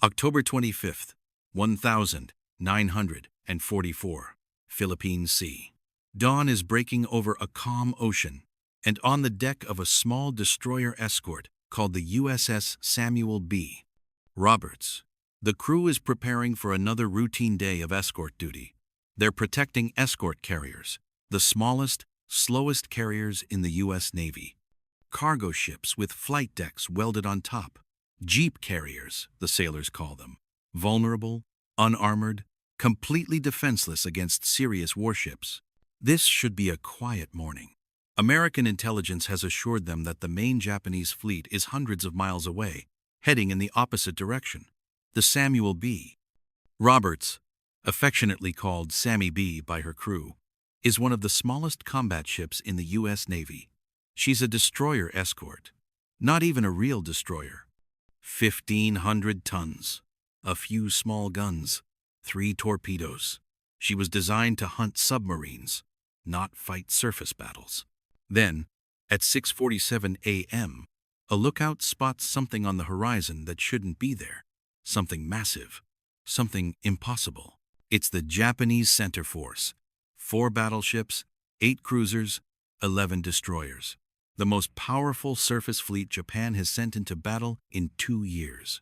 October 25th, 1944, Philippine Sea. Dawn is breaking over a calm ocean, and on the deck of a small destroyer escort called the USS Samuel B. Roberts, the crew is preparing for another routine day of escort duty. They're protecting escort carriers, the smallest, slowest carriers in the U.S. Navy. Cargo ships with flight decks welded on top. Jeep carriers, the sailors call them. Vulnerable, unarmored, completely defenseless against serious warships. This should be a quiet morning. American intelligence has assured them that the main Japanese fleet is hundreds of miles away, heading in the opposite direction. The Samuel B. Roberts, affectionately called Sammy B by her crew, is one of the smallest combat ships in the U.S. Navy. She's a destroyer escort, not even a real destroyer. 1,500 tons, a few small guns, 3 torpedoes. She was designed to hunt submarines, not fight surface battles. Then, at 6:47 a.m., a lookout spots something on the horizon that shouldn't be there. Something massive, something impossible. It's the Japanese center force. 4 battleships, 8 cruisers, 11 destroyers. The most powerful surface fleet Japan has sent into battle in 2 years.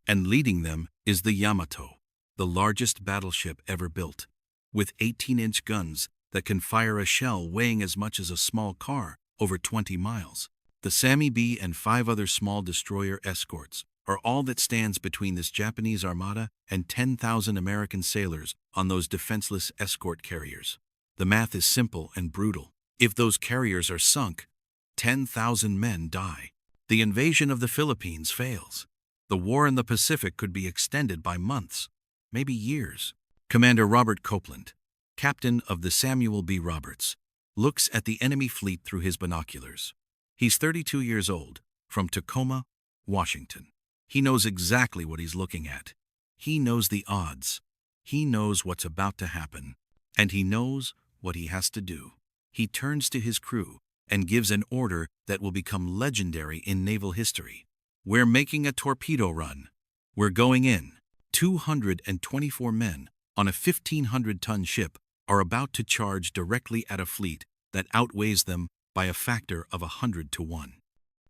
And leading them is the Yamato, the largest battleship ever built, with 18-inch guns that can fire a shell weighing as much as a small car over 20 miles. The Sammy B and 5 other small destroyer escorts are all that stands between this Japanese armada and 10,000 American sailors on those defenseless escort carriers. The math is simple and brutal. If those carriers are sunk, 10,000 men die. The invasion of the Philippines fails. The war in the Pacific could be extended by months, maybe years. Commander Robert Copeland, captain of the Samuel B. Roberts, looks at the enemy fleet through his binoculars. He's 32 years old, from Tacoma, Washington. He knows exactly what he's looking at. He knows the odds. He knows what's about to happen. And he knows what he has to do. He turns to his crew and gives an order that will become legendary in naval history. We're making a torpedo run. We're going in. 224 men on a 1,500-ton ship are about to charge directly at a fleet that outweighs them by a factor of 100 to 1.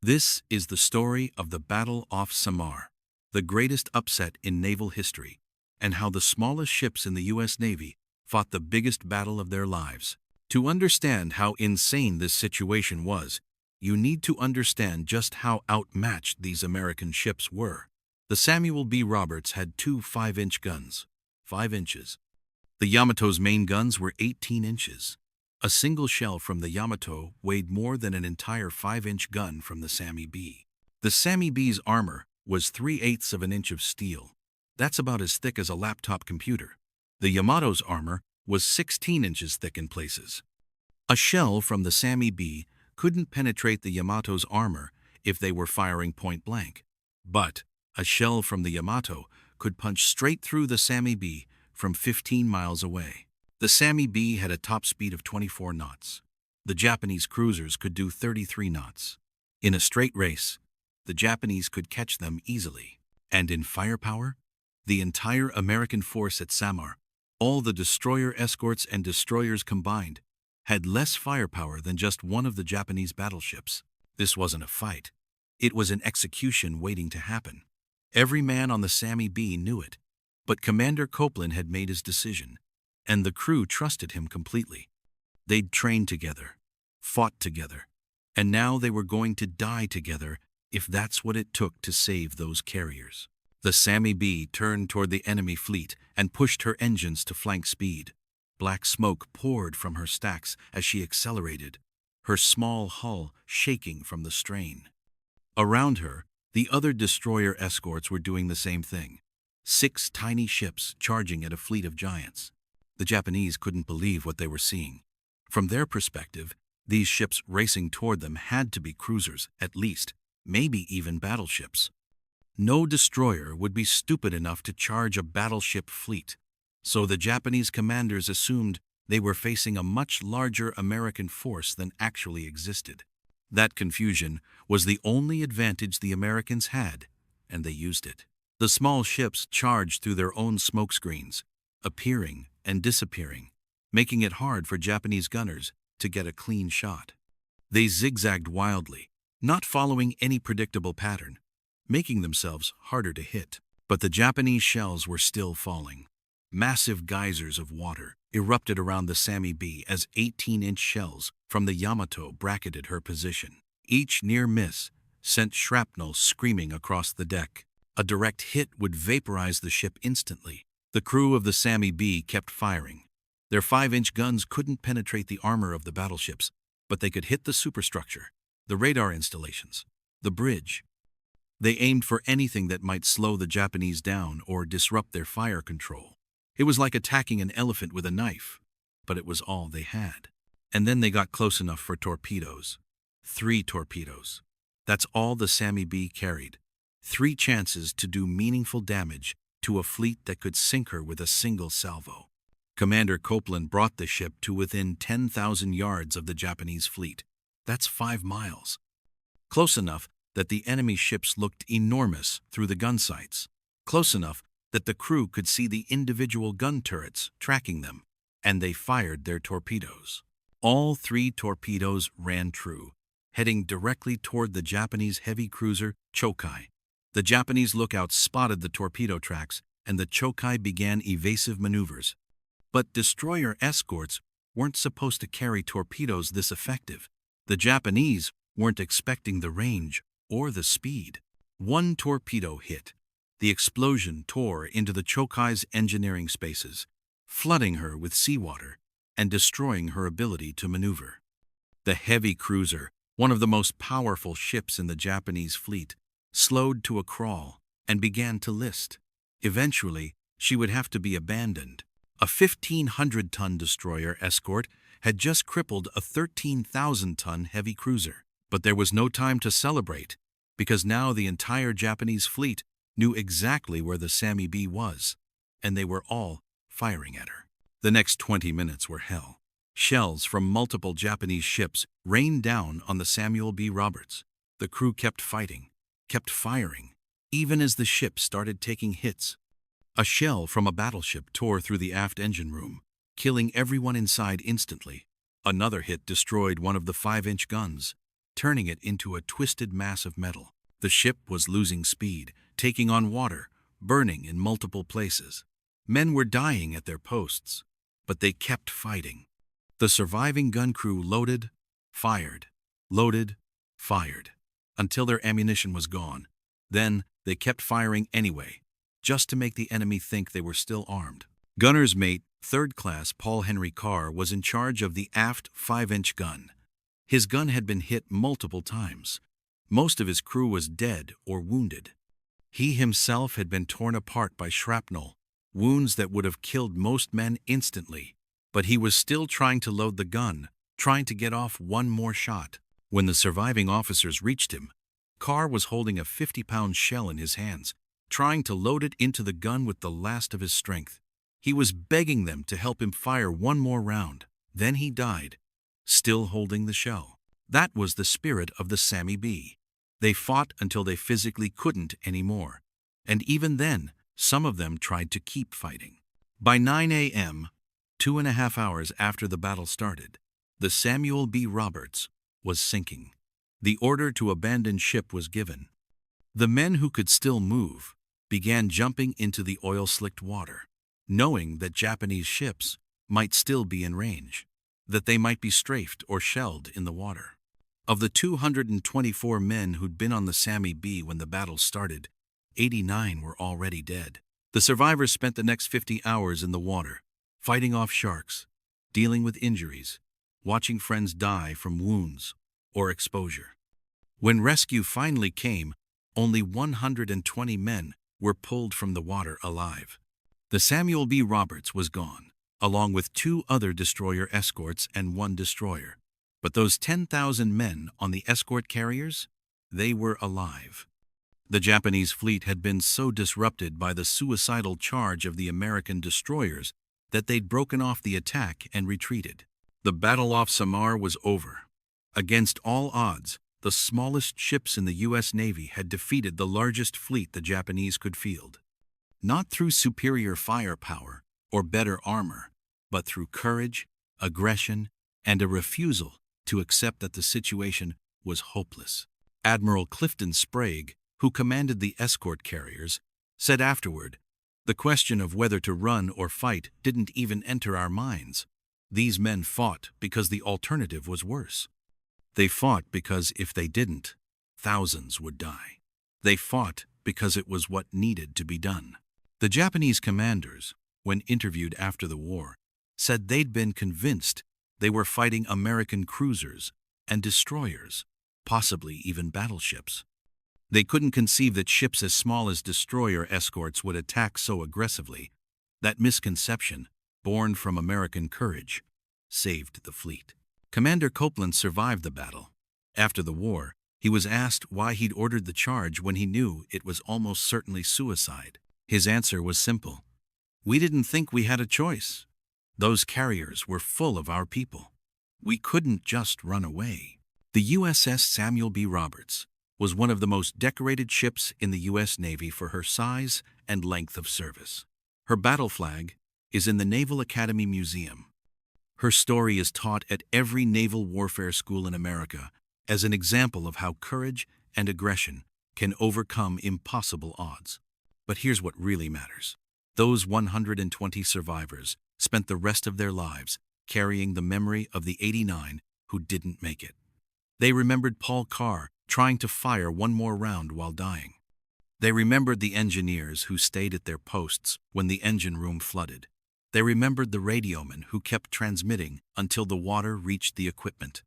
This is the story of the Battle off Samar, the greatest upset in naval history, and how the smallest ships in the U.S. Navy fought the biggest battle of their lives. To understand how insane this situation was, you need to understand just how outmatched these American ships were. The Samuel B. Roberts had 2 5-inch guns, 5 inches. The Yamato's main guns were 18 inches. A single shell from the Yamato weighed more than an entire 5-inch gun from the Sammy B. The Sammy B's armor was 3/8 of an inch of steel. That's about as thick as a laptop computer. The Yamato's armor was 16 inches thick in places. A shell from the Sammy B couldn't penetrate the Yamato's armor if they were firing point blank. But a shell from the Yamato could punch straight through the Sammy B from 15 miles away. The Sammy B had a top speed of 24 knots. The Japanese cruisers could do 33 knots. In a straight race, the Japanese could catch them easily. And in firepower, the entire American force at Samar, all the destroyer escorts and destroyers combined, had less firepower than just one of the Japanese battleships. This wasn't a fight. It was an execution waiting to happen. Every man on the Sammy B knew it, but Commander Copeland had made his decision, and the crew trusted him completely. They'd trained together, fought together, and now they were going to die together if that's what it took to save those carriers. The Sammy B turned toward the enemy fleet and pushed her engines to flank speed. Black smoke poured from her stacks as she accelerated, her small hull shaking from the strain. Around her, the other destroyer escorts were doing the same thing. 6 tiny ships charging at a fleet of giants. The Japanese couldn't believe what they were seeing. From their perspective, these ships racing toward them had to be cruisers, at least, maybe even battleships. No destroyer would be stupid enough to charge a battleship fleet, so the Japanese commanders assumed they were facing a much larger American force than actually existed. That confusion was the only advantage the Americans had, and they used it. The small ships charged through their own smokescreens, appearing and disappearing, making it hard for Japanese gunners to get a clean shot. They zigzagged wildly, not following any predictable pattern, making themselves harder to hit. But the Japanese shells were still falling. Massive geysers of water erupted around the Sammy B as 18-inch shells from the Yamato bracketed her position. Each near miss sent shrapnel screaming across the deck. A direct hit would vaporize the ship instantly. The crew of the Sammy B kept firing. Their 5-inch guns couldn't penetrate the armor of the battleships, but they could hit the superstructure, the radar installations, the bridge. They aimed for anything that might slow the Japanese down or disrupt their fire control. It was like attacking an elephant with a knife, but it was all they had. And then they got close enough for torpedoes. 3 torpedoes. That's all the Sammy B carried. 3 chances to do meaningful damage to a fleet that could sink her with a single salvo. Commander Copeland brought the ship to within 10,000 yards of the Japanese fleet. That's 5 miles. Close enough that the enemy ships looked enormous through the gun sights. Close enough that the crew could see the individual gun turrets tracking them, and they fired their torpedoes. All 3 torpedoes ran true, heading directly toward the Japanese heavy cruiser Chokai. The Japanese lookouts spotted the torpedo tracks, and the Chokai began evasive maneuvers. But destroyer escorts weren't supposed to carry torpedoes this effective. The Japanese weren't expecting the range or the speed. 1 torpedo hit. The explosion tore into the Chokai's engineering spaces, flooding her with seawater and destroying her ability to maneuver. The heavy cruiser, one of the most powerful ships in the Japanese fleet, slowed to a crawl and began to list. Eventually, she would have to be abandoned. A 1,500-ton destroyer escort had just crippled a 13,000-ton heavy cruiser. But there was no time to celebrate, because now the entire Japanese fleet knew exactly where the Sammy B was, and they were all firing at her. The next 20 minutes were hell. Shells from multiple Japanese ships rained down on the Samuel B. Roberts. The crew kept fighting, kept firing, even as the ship started taking hits. A shell from a battleship tore through the aft engine room, killing everyone inside instantly. Another hit destroyed one of the 5-inch guns, turning it into a twisted mass of metal. The ship was losing speed, taking on water, burning in multiple places. Men were dying at their posts, but they kept fighting. The surviving gun crew loaded, fired, until their ammunition was gone. Then they kept firing anyway, just to make the enemy think they were still armed. Gunner's mate, 3rd Class Paul Henry Carr, was in charge of the aft 5-inch gun. His gun had been hit multiple times. Most of his crew was dead or wounded. He himself had been torn apart by shrapnel, wounds that would have killed most men instantly. But he was still trying to load the gun, trying to get off one more shot. When the surviving officers reached him, Carr was holding a 50-pound shell in his hands, trying to load it into the gun with the last of his strength. He was begging them to help him fire one more round. Then he died, still holding the shell. That was the spirit of the Sammy B. They fought until they physically couldn't anymore. And even then, some of them tried to keep fighting. By 9 a.m., 2.5 hours after the battle started, the Samuel B. Roberts was sinking. The order to abandon ship was given. The men who could still move began jumping into the oil-slicked water, knowing that Japanese ships might still be in range, that they might be strafed or shelled in the water. Of the 224 men who'd been on the Sammy B when the battle started, 89 were already dead. The survivors spent the next 50 hours in the water, fighting off sharks, dealing with injuries, watching friends die from wounds or exposure. When rescue finally came, only 120 men were pulled from the water alive. The Samuel B. Roberts was gone, along with 2 other destroyer escorts and 1 destroyer. But those 10,000 men on the escort carriers, they were alive. The Japanese fleet had been so disrupted by the suicidal charge of the American destroyers that they'd broken off the attack and retreated. The battle off Samar was over. Against all odds, The smallest ships in the U.S. Navy had defeated the largest fleet the Japanese could field. Not through superior firepower or better armor, but through courage, aggression, and a refusal to accept that the situation was hopeless. Admiral Clifton Sprague, who commanded the escort carriers, said afterward, "The question of whether to run or fight didn't even enter our minds. These men fought because the alternative was worse. They fought because if they didn't, thousands would die. They fought because it was what needed to be done." The Japanese commanders, when interviewed after the war, said they'd been convinced they were fighting American cruisers and destroyers, possibly even battleships. They couldn't conceive that ships as small as destroyer escorts would attack so aggressively. That misconception, born from American courage, saved the fleet. Commander Copeland survived the battle. After the war, he was asked why he'd ordered the charge when he knew it was almost certainly suicide. His answer was simple. "We didn't think we had a choice. Those carriers were full of our people. We couldn't just run away." The USS Samuel B. Roberts was one of the most decorated ships in the U.S. Navy for her size and length of service. Her battle flag is in the Naval Academy Museum. Her story is taught at every naval warfare school in America as an example of how courage and aggression can overcome impossible odds. But here's what really matters. Those 120 survivors spent the rest of their lives carrying the memory of the 89 who didn't make it. They remembered Paul Carr trying to fire one more round while dying. They remembered the engineers who stayed at their posts when the engine room flooded. They remembered the radioman who kept transmitting until the water reached the equipment.